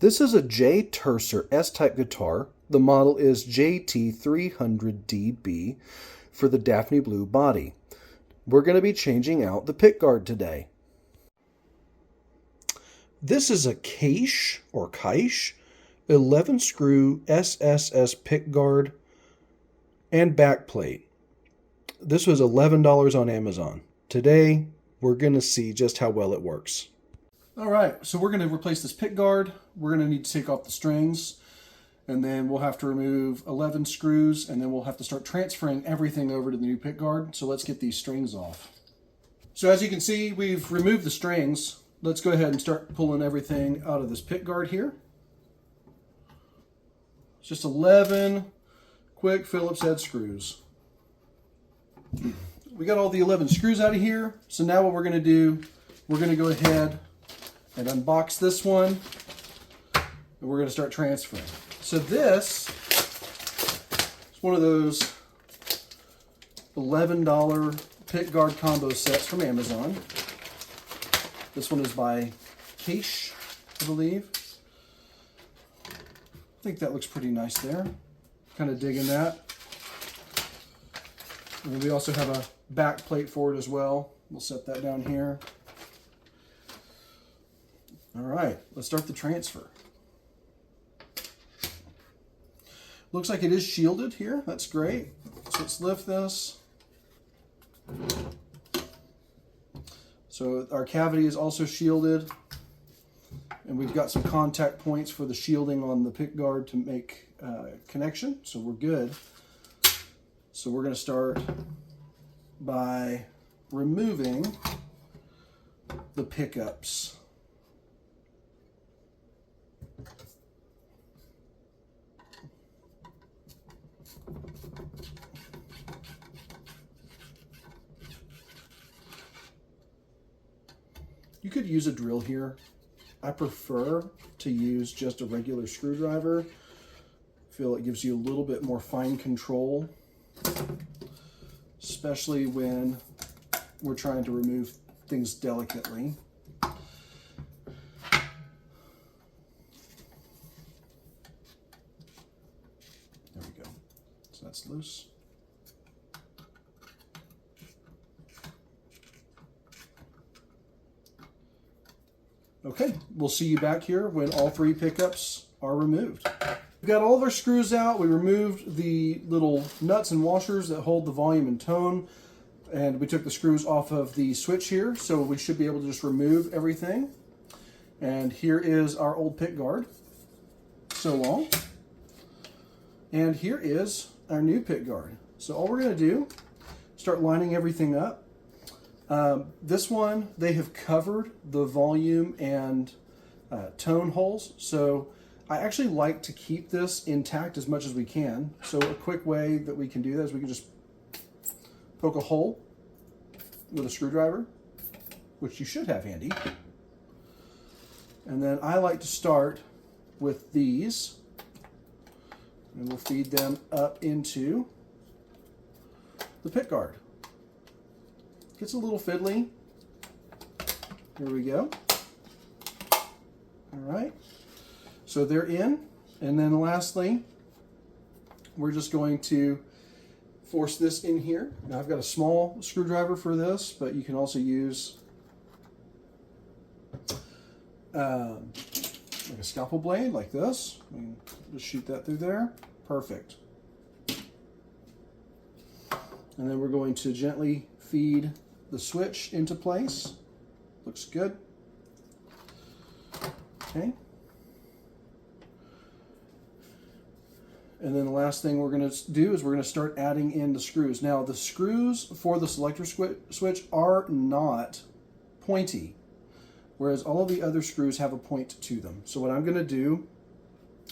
This is a J Tercer S-type guitar. The model is JT300DB for the Daphne Blue body. We're going to be changing out the pickguard today. This is a Caiche 11 screw SSS pickguard and backplate. This was $11 on Amazon. Today, we're going to see just how well it works. All right, so we're going to replace this pickguard. We're going to need to take off the strings, and then we'll have to remove 11 screws, and then we'll have to start transferring everything over to the new pickguard. So let's get these strings off. So as you can see, we've removed the strings. Let's go ahead and start pulling everything out of this pickguard here. It's just 11 quick Phillips head screws. We got all the 11 screws out of here. So now what we're going to do, we're going to go ahead and unbox this one, and we're going to start transferring. So this is one of those $11 pickguard combo sets from Amazon. This one is by Caiche, I believe. I think that looks pretty nice there. Kind of digging that. And we also have a back plate for it as well. We'll set that down here. All right, let's start the transfer. Looks like it is shielded here. That's great. So let's lift this. So our cavity is also shielded. And we've got some contact points for the shielding on the pickguard to make connection. So we're good. So we're going to start by removing the pickups. You could use a drill here. I prefer to use just a regular screwdriver. I feel it gives you a little bit more fine control, especially when we're trying to remove things delicately. There we go. So that's loose. Okay, we'll see you back here when all three pickups are removed. We've got all of our screws out. We removed the little nuts and washers that hold the volume and tone, and we took the screws off of the switch here, so we should be able to just remove everything. And here is our old pickguard, so long. And here is our new pickguard. So all we're gonna do, start lining everything up. This one, they have covered the volume and tone holes, so I actually like to keep this intact as much as we can. So a quick way that we can do that is we can just poke a hole with a screwdriver, which you should have handy. And then I like to start with these, and we'll feed them up into the pickguard. Gets a little fiddly. Here we go. All right. So they're in. And then lastly, we're just going to force this in here. Now I've got a small screwdriver for this, but you can also use like a scalpel blade like this. And just shoot that through there. Perfect. And then we're going to gently feed the switch into place. Looks good. Okay. And then the last thing we're going to do is we're going to start adding in the screws. Now the screws for the selector switch are not pointy, whereas all of the other screws have a point to them. So what I'm going to do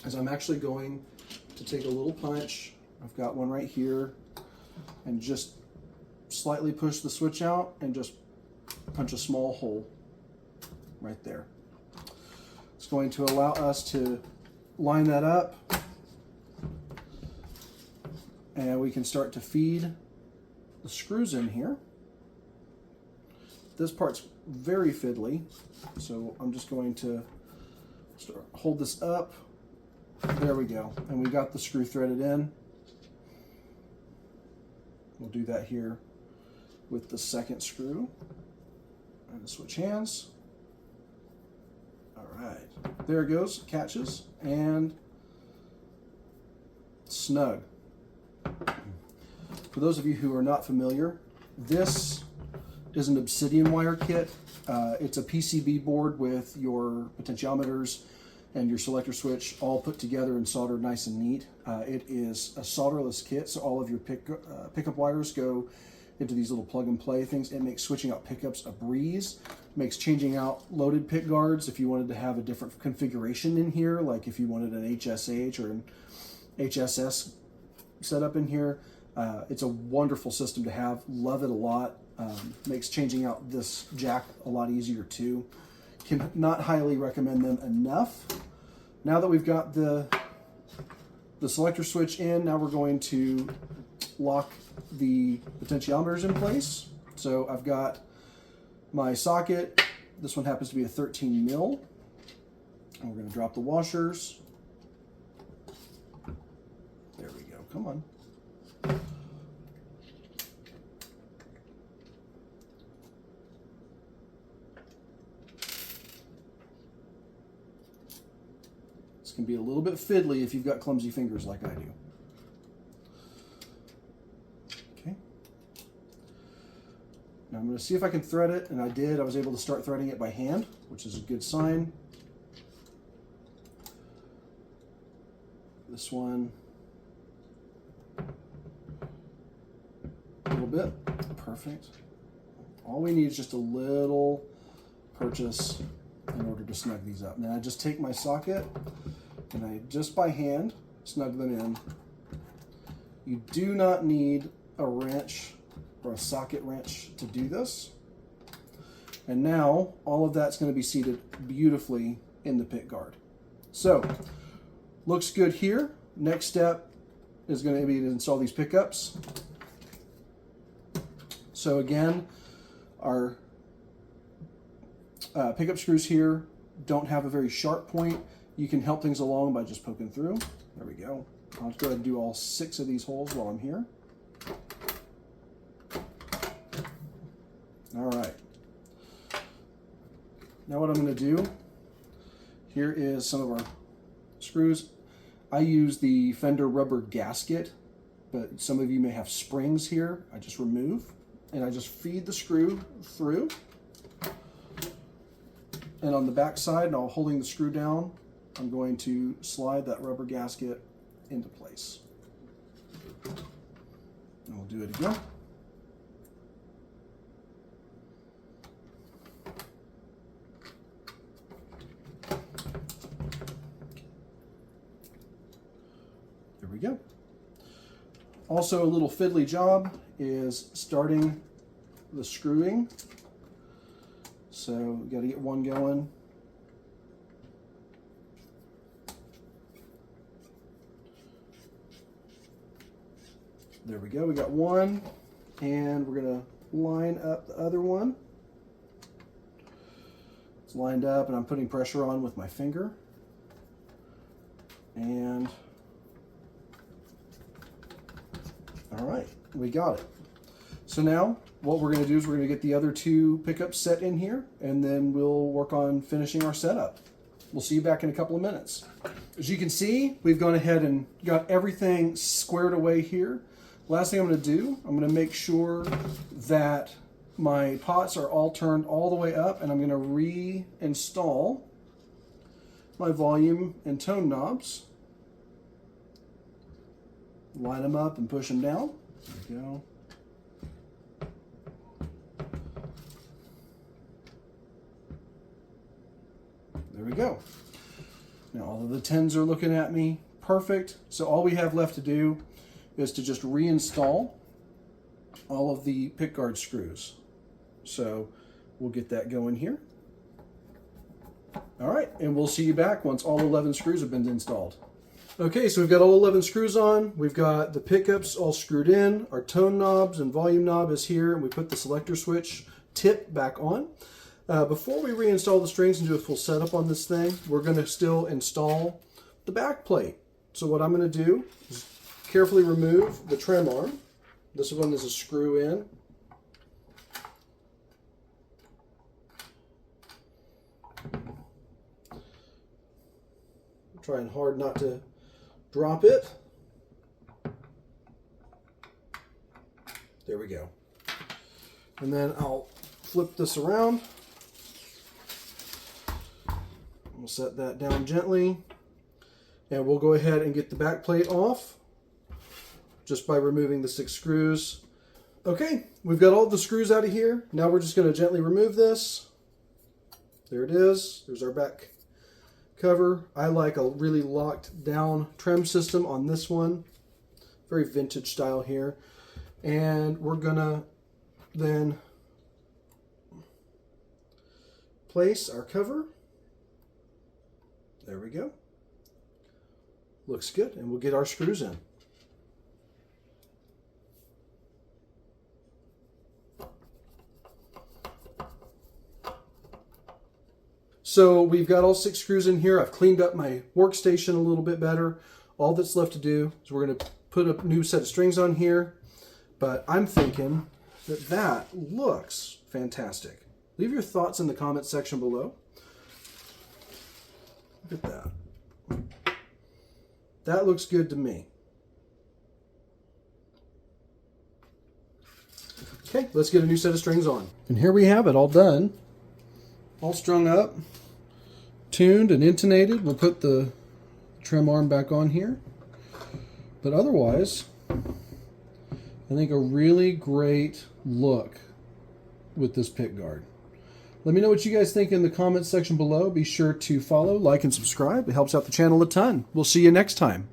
is I'm actually going to take a little punch. I've got one right here, and just slightly push the switch out and just punch a small hole right there. It's going to allow us to line that up, and we can start to feed the screws in here. This part's very fiddly, so I'm just going to hold this up. There we go. And we got the screw threaded in. We'll do that here with the second screw. And switch hands. All right. There it goes. Catches and snug. For those of you who are not familiar, this is an obsidian wire kit. It's a PCB board with your potentiometers and your selector switch all put together and soldered nice and neat. It is a solderless kit, so all of your pickup wires go into these little plug and play things. It makes switching out pickups a breeze. Makes changing out loaded pick guards if you wanted to have a different configuration in here, like if you wanted an HSH or an HSS setup in here. It's a wonderful system to have. Love it a lot. Makes changing out this jack a lot easier too. Can not highly recommend them enough. Now that we've got the selector switch in, now we're going to lock the potentiometers in place. So I've got my socket. This one happens to be a 13 mil. And we're going to drop the washers. There we go. Come on. This can be a little bit fiddly if you've got clumsy fingers like I do. Okay. Now I'm going to see if I can thread it, and I did. I was able to start threading it by hand, which is a good sign. This one, a little bit. Perfect. All we need is just a little purchase in order to snug these up. Now I just take my socket and I just by hand snug them in. You do not need a wrench or a socket wrench to do this. And now all of that's going to be seated beautifully in the pick guard. So looks good here. Next step is going to be to install these pickups. So again, our pickup screws here don't have a very sharp point. You can help things along by just poking through. There we go. I'll go ahead and do all 6 of these holes while I'm here. All right. Now what I'm going to do, here is some of our screws. I use the Fender rubber gasket, but some of you may have springs here. I just remove and I just feed the screw through. And on the back side, now holding the screw down, I'm going to slide that rubber gasket into place. And we'll do it again. There we go. Also, a little fiddly job is starting the screwing. So we got to get one going. There we go. We got one, and we're going to line up the other one. It's lined up, and I'm putting pressure on with my finger. And all right, we got it. So now what we're going to do is we're going to get the other 2 pickups set in here, and then we'll work on finishing our setup. We'll see you back in a couple of minutes. As you can see, we've gone ahead and got everything squared away here. Last thing I'm going to do, I'm going to make sure that my pots are all turned all the way up, and I'm going to reinstall my volume and tone knobs. Line them up and push them down. There we go. There we go. Now all of the 10s are looking at me. Perfect. So all we have left to do is to just reinstall all of the pickguard screws. So we'll get that going here. All right, and we'll see you back once all 11 screws have been installed. Okay, so we've got all 11 screws on. We've got the pickups all screwed in. Our tone knobs and volume knob is here, and we put the selector switch tip back on. Before we reinstall the strings and do a full setup on this thing, we're going to still install the back plate. So what I'm going to do is carefully remove the trim arm. This one is a screw in. I'm trying hard not to drop it. There we go. And then I'll flip this around. We'll set that down gently. And we'll go ahead and get the back plate off just by removing the 6 screws. Okay, we've got all the screws out of here. Now we're just going to gently remove this. There it is. There's our back cover. I like a really locked down trim system on this one. Very vintage style here. And we're going to then place our cover. There we go. Looks good. And we'll get our screws in. So we've got all 6 screws in here. I've cleaned up my workstation a little bit better. All that's left to do is we're going to put a new set of strings on here. But I'm thinking that that looks fantastic. Leave your thoughts in the comments section below. Look at that. That looks good to me. Okay, let's get a new set of strings on. And here we have it all done. All strung up, tuned and intonated. We'll put the trim arm back on here. But otherwise, I think a really great look with this pickguard. Let me know what you guys think in the comments section below. Be sure to follow, like, and subscribe. It helps out the channel a ton. We'll see you next time.